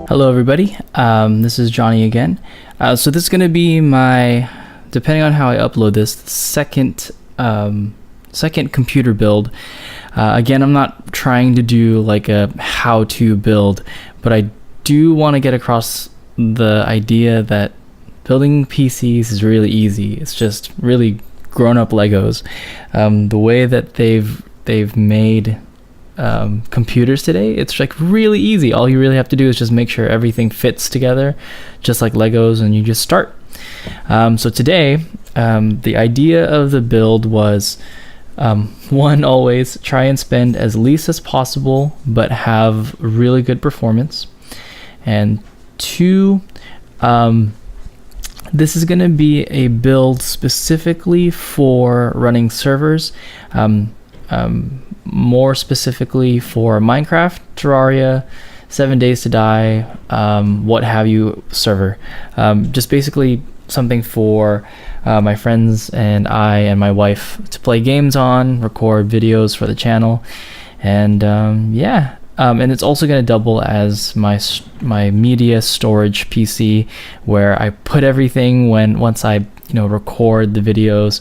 Hello everybody, this is Johnny again. So this is going to be my, depending on how I upload this, second computer build. Again, I'm not trying to do like a how-to build, but I do want to get across the idea that building PCs is really easy. It's just really grown-up Legos. The way that they've made computers today, it's like really easy. All you really have to do is just make sure everything fits together just like Legos, and you just start. So today the idea of the build was one, always try and spend as least as possible but have really good performance, and two, this is going to be a build specifically for running servers, more specifically for Minecraft, Terraria, 7 Days to Die, what have you server. Just basically something for my friends and I and my wife to play games on, record videos for the channel, and and it's also going to double as my media storage PC, where I put everything once I record the videos,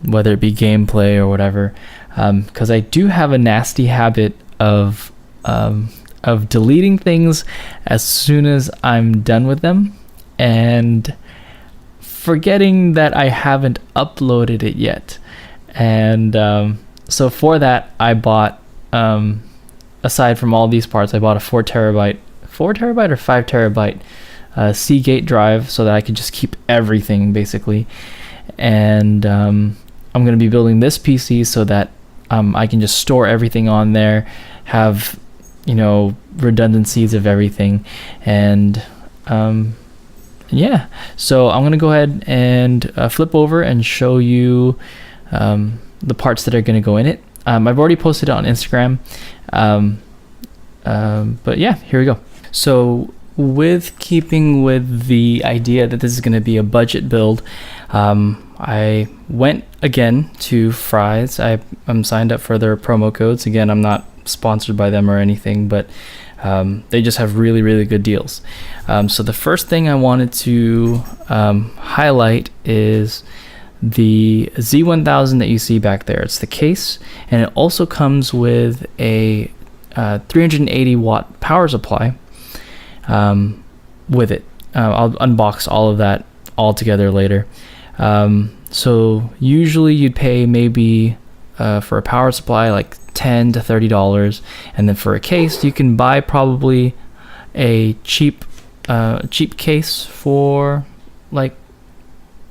whether it be gameplay or whatever. Because I do have a nasty habit of deleting things as soon as I'm done with them, and forgetting that I haven't uploaded it yet. And so for that, I bought, aside from all these parts, I bought a 4 terabyte or 5 terabyte Seagate drive, so that I could just keep everything basically. And I'm going to be building this PC so that I can just store everything on there, have redundancies of everything, and so I'm gonna go ahead and flip over and show you the parts that are gonna go in it. I've already posted it on Instagram, but yeah, here we go. So with keeping with the idea that this is gonna be a budget build, I went again to Fry's. I'm signed up for their promo codes. Again, I'm not sponsored by them or anything, but they just have really, really good deals. So the first thing I wanted to highlight is the Z1000 that you see back there. It's the case, and it also comes with a 380 watt power supply with it. I'll unbox all of that all together later. So usually you'd pay maybe for a power supply like $10 to $30, and then for a case you can buy probably a cheap case for like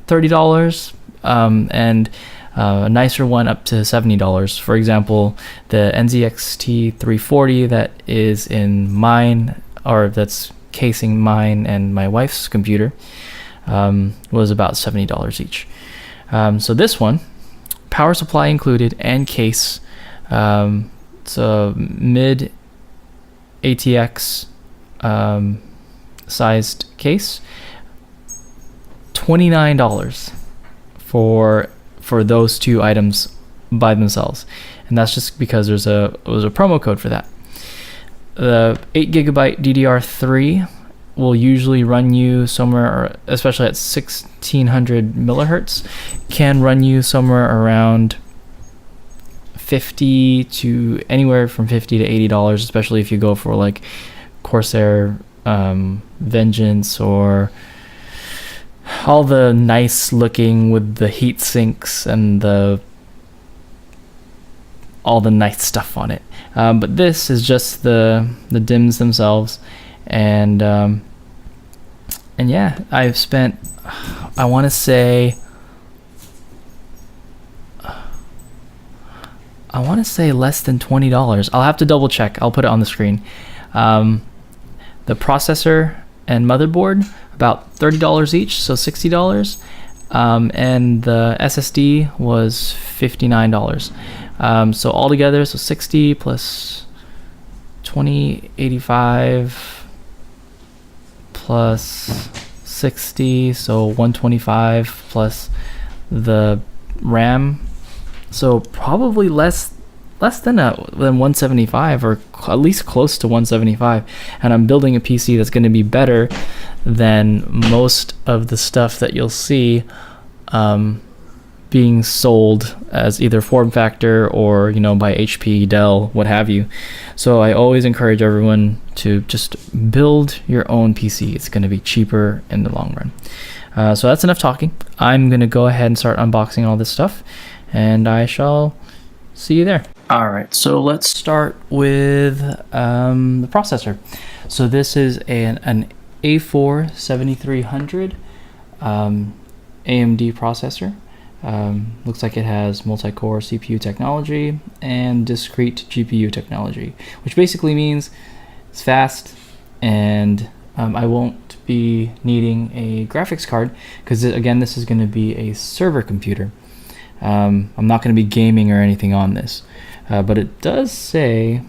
$30, and a nicer one up to $70. For example, the NZXT 340 that is in mine, or that's casing mine and my wife's computer, was about $70 each. So this one, power supply included and case, it's a mid ATX sized case, $29 for those two items by themselves, and that's just because there was a promo code for that. The 8 gigabyte DDR3 will usually run you somewhere, especially at 1600 millihertz, can run you somewhere around anywhere from $50 to $80, especially if you go for like Corsair, Vengeance, or all the nice looking with the heat sinks and all the nice stuff on it. But this is just the DIMMs themselves, and yeah, I've spent, I want to say less than $20. I'll have to double check. I'll put it on the screen. The processor and motherboard, about $30 each, so $60. And the SSD was $59. So altogether, so 60 plus 20, 85 plus 60, so 125 plus the RAM, so probably less less than 175, or at least close to 175, and I'm building a PC that's going to be better than most of the stuff that you'll see being sold as either form factor or by HP, Dell, what have you. So I always encourage everyone to just build your own PC. It's going to be cheaper in the long run. So that's enough talking. I'm going to go ahead and start unboxing all this stuff, and I shall see you there. All right, so let's start with the processor. So this is an A4 7300 AMD processor. Looks like it has multi-core CPU technology and discrete GPU technology, which basically means it's fast, and I won't be needing a graphics card because, again, this is going to be a server computer. I'm not going to be gaming or anything on this, but it does say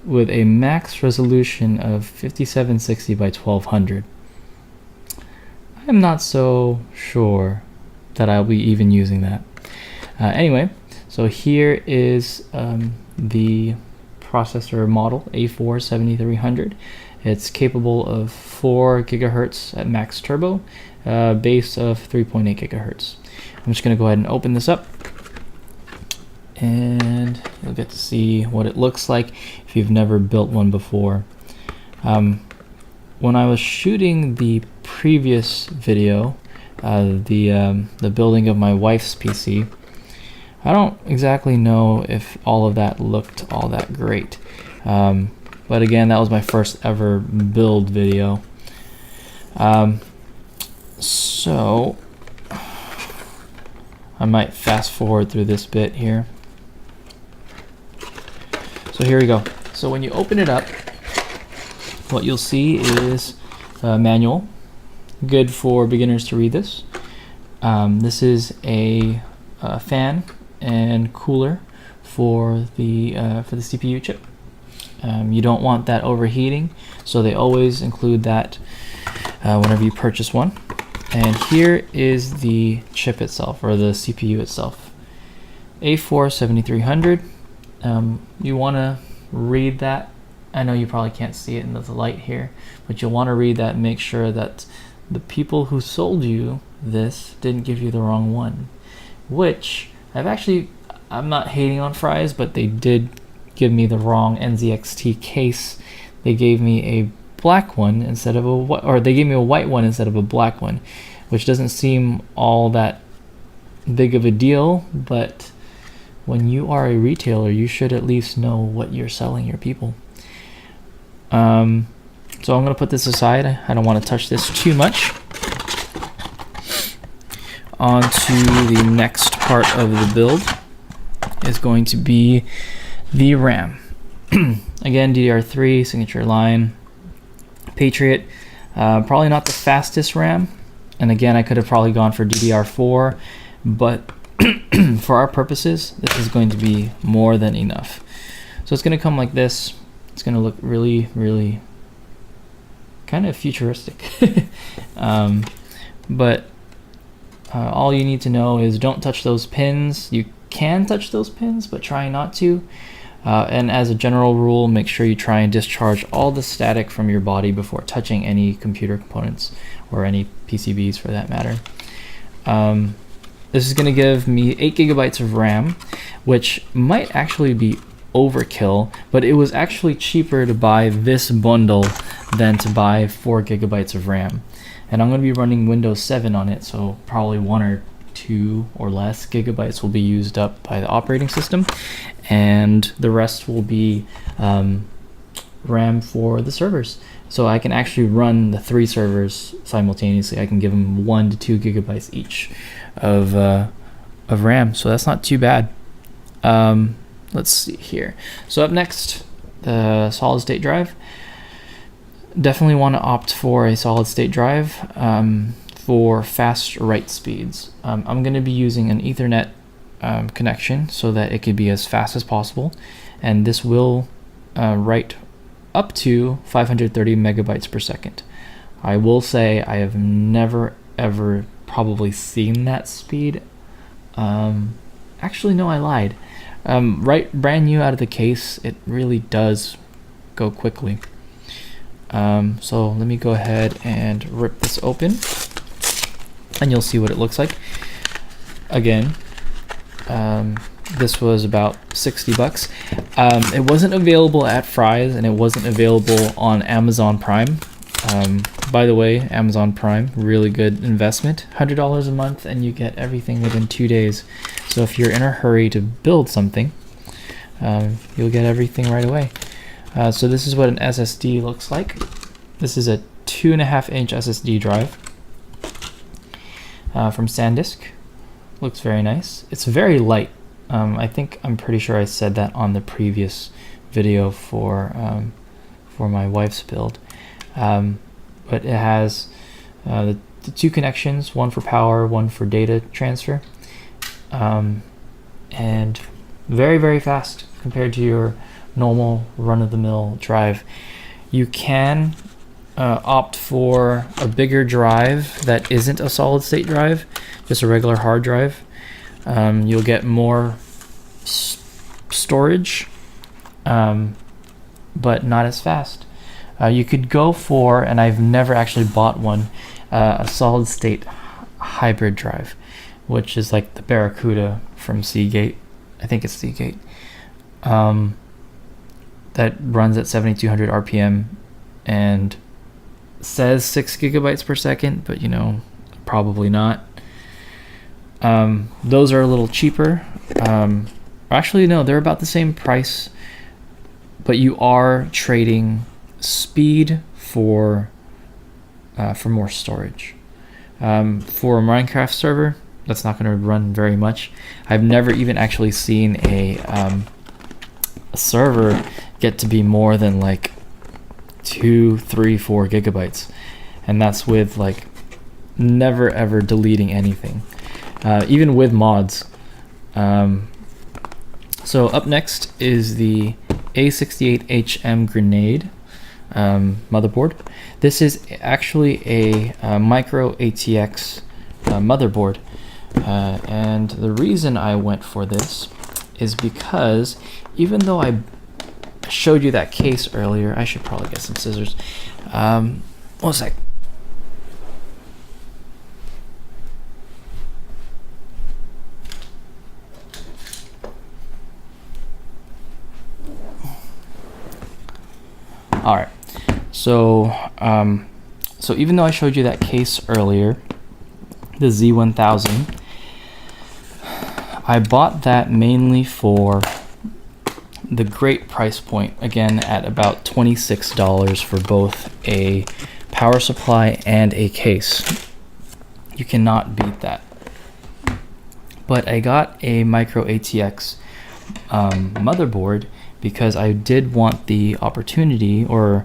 with a max resolution of 5760 by 1200. I'm not so sure that I'll be even using that. Anyway, so here is the processor model, A4 7300. It's capable of 4 gigahertz at max turbo, base of 3.8 gigahertz. I'm just going to go ahead and open this up, and you'll get to see what it looks like if you've never built one before. When I was shooting the previous video, the building of my wife's PC, I don't exactly know if all of that looked all that great. But again, that was my first ever build video. So I might fast forward through this bit here. So here we go. So when you open it up, what you'll see is a manual. Good for beginners to read this. This is a fan and cooler for the CPU chip. You don't want that overheating, so they always include that whenever you purchase one. And here is the chip itself, or the CPU itself. A4 7300. You want to read that. I know you probably can't see it in the light here, but you'll want to read that and make sure that the people who sold you this didn't give you the wrong one. Which I'm not hating on Fry's, but they did give me the wrong NZXT case. They gave me a black one instead of they gave me a white one instead of a black one, which doesn't seem all that big of a deal, but when you are a retailer, you should at least know what you're selling your people. So I'm going to put this aside. I don't want to touch this too much. On to the next part of the build is going to be the RAM. Again, DDR3, signature line, Patriot. Probably not the fastest RAM. And again, I could have probably gone for DDR4, but for our purposes, this is going to be more than enough. So it's going to come like this. It's going to look really, really kind of futuristic. But all you need to know is don't touch those pins. You can touch those pins, but try not to. And as a general rule, make sure you try and discharge all the static from your body before touching any computer components or any PCBs for that matter. This is going to give me 8 gigabytes of RAM, which might actually be overkill, but it was actually cheaper to buy this bundle than to buy 4 gigabytes of RAM. And I'm going to be running Windows 7 on it, so probably 1 or 2 or less gigabytes will be used up by the operating system, and the rest will be RAM for the servers. So I can actually run the 3 servers simultaneously. I can give them 1 to 2 gigabytes each of RAM, so that's not too bad. Let's see here. So up next, the solid state drive. Definitely want to opt for a solid state drive for fast write speeds. I'm going to be using an Ethernet connection so that it could be as fast as possible, and this will write up to 530 megabytes per second. I will say I have never ever probably seen that speed. Actually, no, I lied. Right, brand new out of the case, it really does go quickly. So let me go ahead and rip this open, and you'll see what it looks like. Again, this was about 60 bucks. It wasn't available at Fry's, and it wasn't available on Amazon Prime. By the way, Amazon Prime, really good investment. $100 a month, and you get everything within 2 days. So if you're in a hurry to build something, you'll get everything right away. So this is what an SSD looks like. This is a 2.5-inch SSD drive from SanDisk. Looks very nice. It's very light. I'm pretty sure I said that on the previous video for my wife's build. But it has the 2 connections, one for power, one for data transfer, and very, very fast compared to your normal run-of-the-mill drive. You can opt for a bigger drive that isn't a solid-state drive, just a regular hard drive. You'll get more storage, but not as fast. You could go for, and I've never actually bought one, a solid-state hybrid drive, which is like the Barracuda from Seagate. I think it's Seagate. That runs at 7,200 RPM and says 6 gigabytes per second, but probably not. Those are a little cheaper. Actually, no, they're about the same price, but you are trading speed for more storage. For a Minecraft server, that's not going to run very much. I've never even actually seen a server get to be more than like 2, 3, 4 gigabytes, and that's with like never ever deleting anything, even with mods. So up next is the A68HM Grenade motherboard. This is actually a micro ATX motherboard, and the reason I went for this is because even though I showed you that case earlier, I should probably get some scissors. One sec. All right. So even though I showed you that case earlier, the Z1000, I bought that mainly for the great price point, again at about $26 for both a power supply and a case. You cannot beat that. But I got a micro ATX motherboard because I did want the opportunity or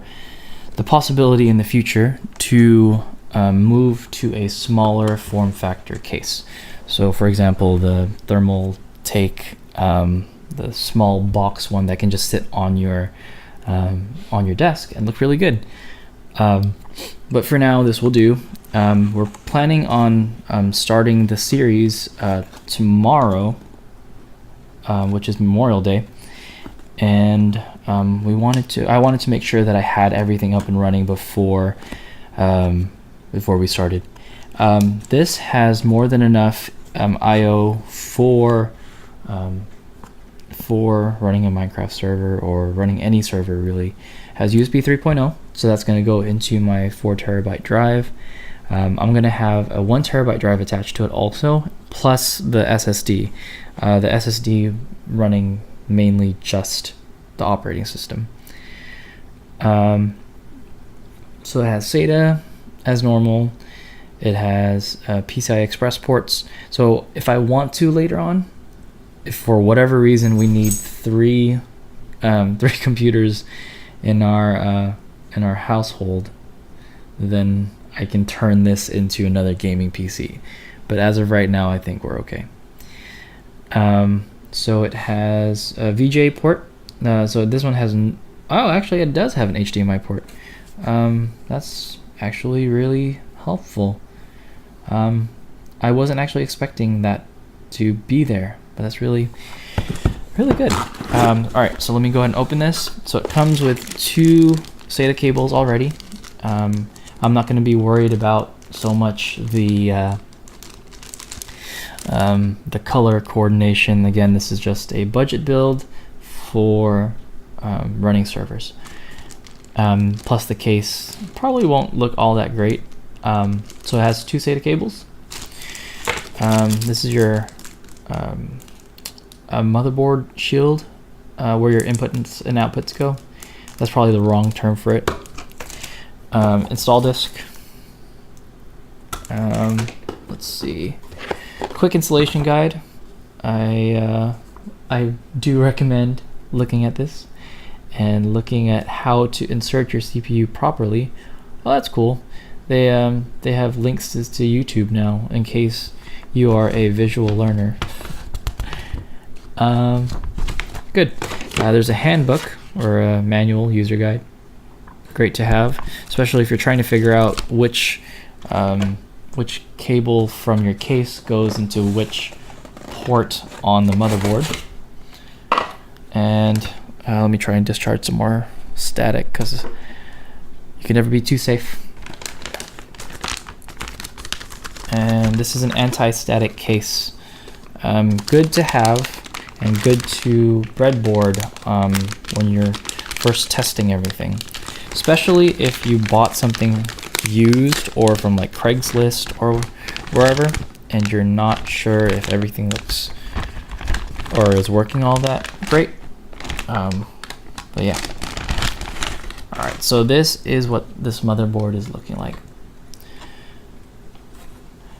the possibility in the future to move to a smaller form factor case. So for example, the thermal take, the small box one that can just sit on your desk and look really good. But for now, this will do. We're planning on starting the series tomorrow, which is Memorial Day, and I wanted to make sure that I had everything up and running before we started. This has more than enough I/O for running a Minecraft server or running any server really. Has USB 3.0, so that's going to go into my 4 terabyte drive. I'm going to have a 1 terabyte drive attached to it also, plus the SSD. The SSD running mainly just the operating system. So it has SATA as normal. It has PCI Express ports. So if I want to later on, if for whatever reason we need three computers in our household, then I can turn this into another gaming PC. But as of right now, I think we're okay. So it has a VGA port. So this one has actually it does have an HDMI port. That's actually really helpful. I wasn't actually expecting that to be there, but that's really Really good. All right, so let me go ahead and open this. So it comes with 2 SATA cables already. I'm not going to be worried about so much the color coordination. Again, this is just a budget build for running servers. Plus the case probably won't look all that great. So it has 2 SATA cables. This is your a motherboard shield, where your inputs and outputs go. That's probably the wrong term for it. Install disk. Let's see. Quick installation guide. I do recommend looking at this and looking at how to insert your CPU properly. Well, that's cool. They have links to YouTube now in case you are a visual learner. Good. There's a handbook or a manual user guide. Great to have, especially if you're trying to figure out which cable from your case goes into which port on the motherboard. And let me try and discharge some more static because you can never be too safe. And this is an anti-static case. Good to have and good to breadboard when you're first testing everything. Especially if you bought something used or from like Craigslist or wherever and you're not sure if everything looks or is working all that great. But yeah. Alright, so this is what this motherboard is looking like.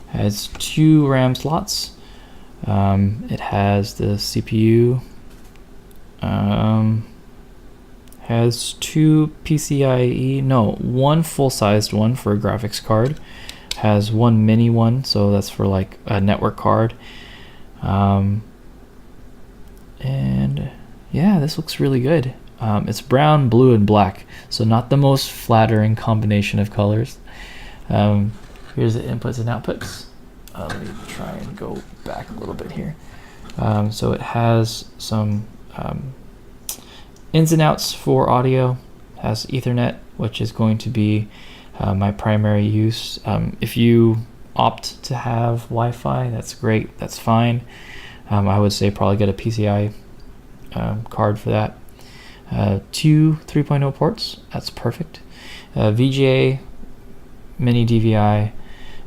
Has 2 RAM slots. It has the CPU. Has 2 PCIe, no, 1 full-sized one for a graphics card. Has 1 mini one, so that's for like a network card. And yeah, this looks really good. It's brown, blue, and black, so not the most flattering combination of colors. Here's the inputs and outputs. Let me try and go back a little bit here. So it has some ins and outs for audio. Has Ethernet, which is going to be my primary use. If you opt to have Wi-Fi, that's great, that's fine. I would say probably get a PCI card for that. 2 3.0 ports, that's perfect. VGA, mini DVI,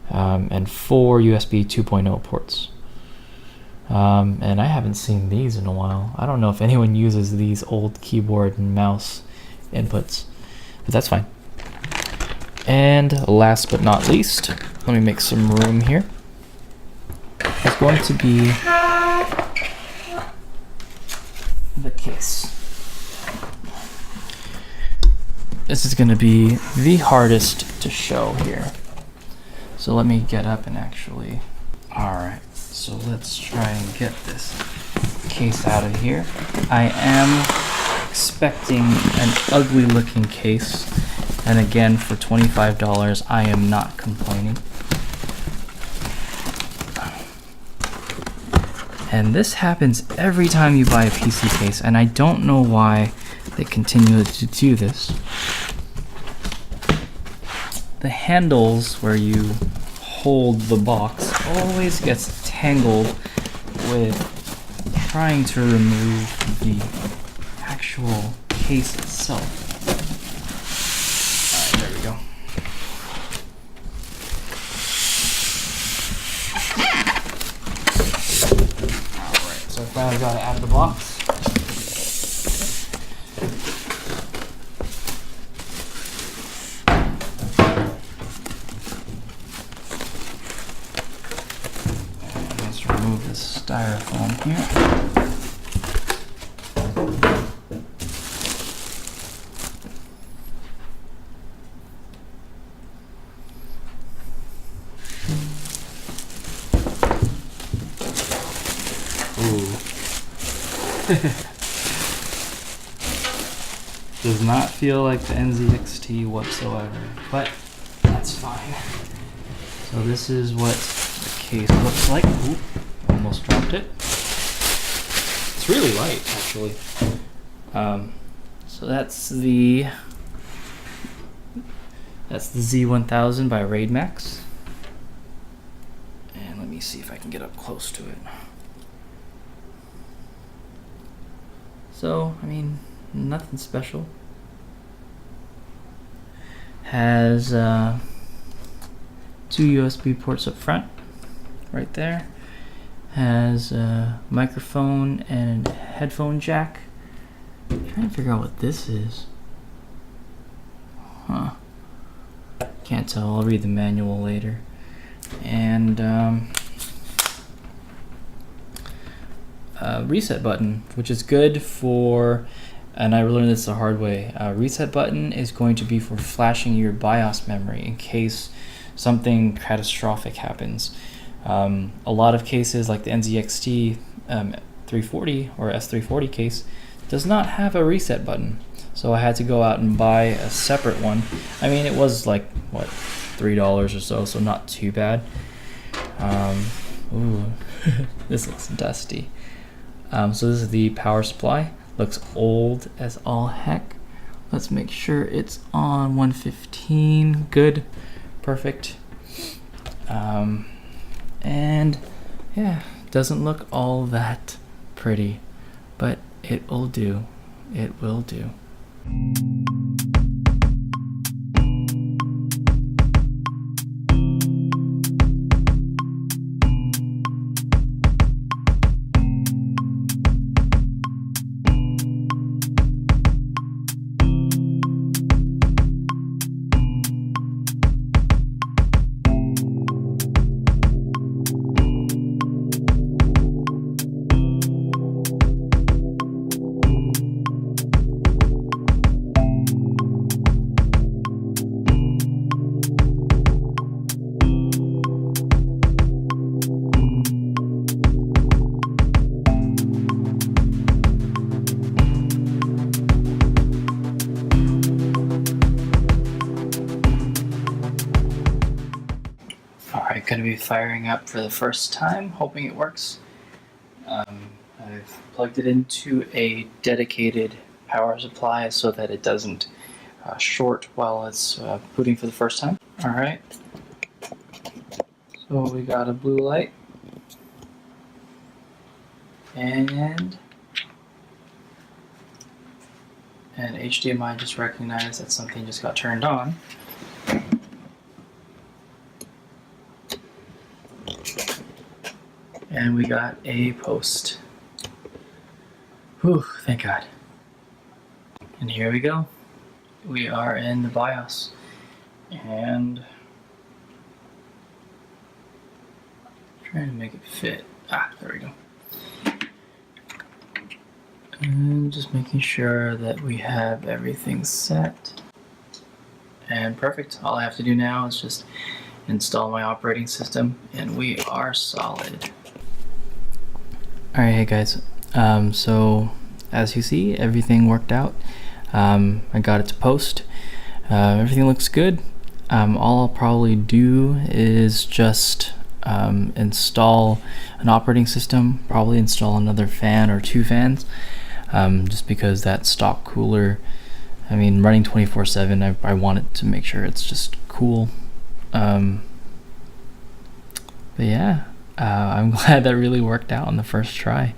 and 4 USB 2.0 ports. And I haven't seen these in a while. I don't know if anyone uses these old keyboard and mouse inputs, but that's fine. And last but not least, let me make some room here. It's going to be the case. This is going to be the hardest to show here. So let me get up and actually... Alright, so let's try and get this case out of here. I am expecting an ugly looking case. And again, for $25, I am not complaining. And this happens every time you buy a PC case, and I don't know why they continue to do this. The handles where you hold the box always gets tangled with trying to remove the actual case itself. Alright, there we go. Alright, so I finally got it out of the box. Remove this styrofoam here. Ooh. Does not feel like the NZXT whatsoever, but that's fine. So this is what the case looks like. Ooh. Almost dropped it. It's It's really light, actually. So that's the Z1000 by Raid Max. And let me see if I can get up close to it. So, I mean, nothing special. Has 2 USB ports up front, right there. Has a microphone and headphone jack. I'm trying to figure out what this is. Huh. Can't tell. I'll read the manual later. And reset button, which is good for, and I learned this the hard way, reset button is going to be for flashing your BIOS memory in case something catastrophic happens. A lot of cases, like the NZXT 340 or S340 case, does not have a reset button, so I had to go out and buy a separate one. I mean, it was like, what, $3 or so, so not too bad. Ooh, this looks dusty. So this is the power supply. Looks old as all heck. Let's make sure it's on 115. Good. Perfect. And yeah, doesn't look all that pretty, but it will do. It will do. Alright, going to be firing up for the first time, hoping it works. I've plugged it into a dedicated power supply so that it doesn't short while it's booting for the first time. Alright, so we got a blue light, and HDMI just recognized that something just got turned on. And we got a post. Whew, thank God. And here we go. We are in the BIOS. And trying to make it fit. Ah, there we go. And just making sure that we have everything set. And perfect. All I have to do now is just install my operating system, and we are solid. Alright, hey guys, so as you see, everything worked out. I got it to post. Everything looks good. All I'll probably do is just install an operating system, probably install another fan or 2 fans, just because that stock cooler, I mean, running 24/7, I want it to make sure it's just cool. But yeah. I'm glad that really worked out on the first try.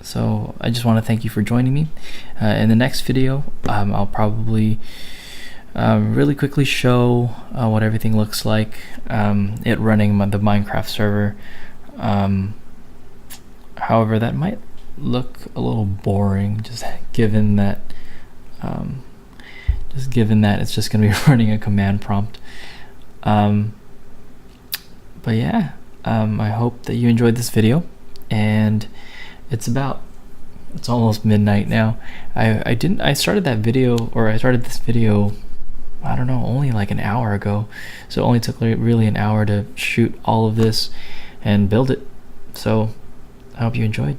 So I just want to thank you for joining me. In the next video, I'll probably really quickly show what everything looks like, it running the Minecraft server. However, that might look a little boring, just given that it's just going to be running a command prompt. But yeah, I hope that you enjoyed this video, and it's almost midnight now. I started this video, I don't know, only like an hour ago, so it only took really an hour to shoot all of this and build it. So I hope you enjoyed,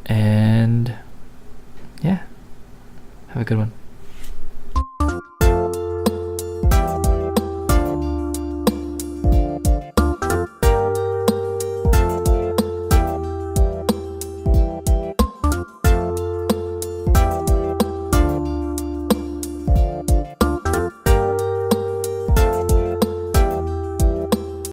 and yeah, have a good one.